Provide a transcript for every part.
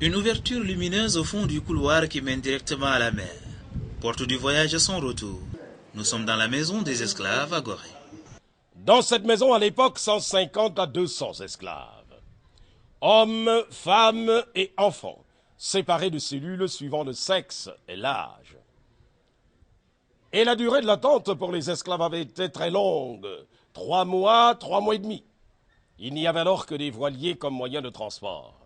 Une ouverture lumineuse au fond du couloir qui mène directement à la mer. Porte du voyage sans retour. Nous sommes dans la maison des esclaves à Gorée. Dans cette maison, à l'époque, 150 à 200 esclaves. Hommes, femmes et enfants, séparés de cellules suivant le sexe et l'âge. Et la durée de l'attente pour les esclaves avait été très longue. 3 mois et demi. Il n'y avait alors que des voiliers comme moyen de transport.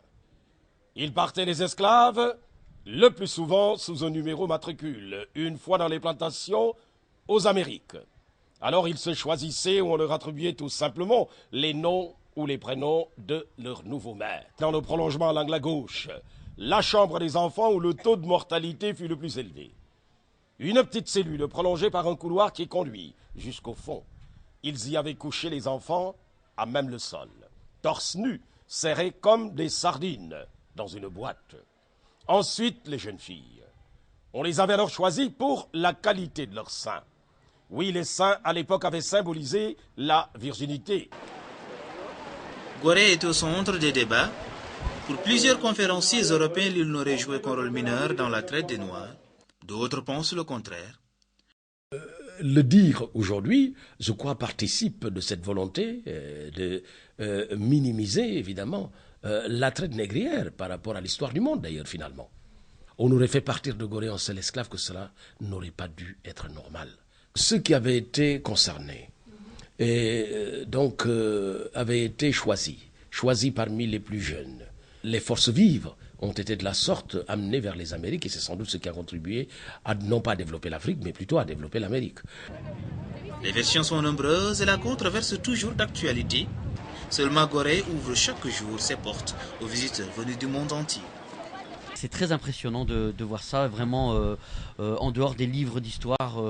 Ils partaient les esclaves, le plus souvent sous un numéro matricule, une fois dans les plantations, aux Amériques. Alors ils se choisissaient ou on leur attribuait tout simplement les noms ou les prénoms de leur nouveau maître. Dans le prolongement à l'angle gauche, la chambre des enfants où le taux de mortalité fut le plus élevé. Une petite cellule prolongée par un couloir qui conduit jusqu'au fond. Ils y avaient couché les enfants à même le sol, torse nu, serrés comme des sardines dans une boîte. Ensuite, les jeunes filles. On les avait alors choisies pour la qualité de leurs seins. Oui, les seins, à l'époque, avaient symbolisé la virginité. Gorée est au centre des débats. Pour plusieurs conférenciers européens, l'île n'aurait joué qu'un rôle mineur dans la traite des Noirs. D'autres pensent le contraire. Le dire aujourd'hui, je crois, participe de cette volonté de minimiser, évidemment, la traite négrière par rapport à l'histoire du monde, d'ailleurs, finalement. On aurait fait partir de Gorée un seul esclave, que cela n'aurait pas dû être normal. Ceux qui avaient été concernés, et donc avaient été choisis parmi les plus jeunes. Les forces vives ont été de la sorte amenées vers les Amériques et c'est sans doute ce qui a contribué à non pas à développer l'Afrique, mais plutôt à développer l'Amérique. Les versions sont nombreuses et la controverse toujours d'actualité. Seulement Gorée ouvre chaque jour ses portes aux visiteurs venus du monde entier. C'est très impressionnant de voir ça, vraiment en dehors des livres d'histoire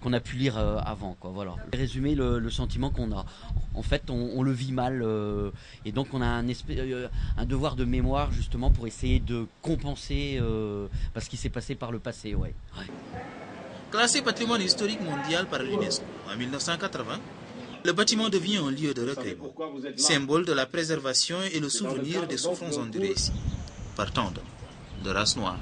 qu'on a pu lire avant, quoi, voilà. Résumer le sentiment qu'on a. En fait, on le vit mal et donc on a un devoir de mémoire justement pour essayer de compenser ce qui s'est passé par le passé. Ouais. Classé patrimoine historique mondial par l'UNESCO en 1980, le bâtiment devient un lieu de recueillement, symbole de la préservation et le souvenir des souffrances endurées ici, par tant d'hommes de race noire.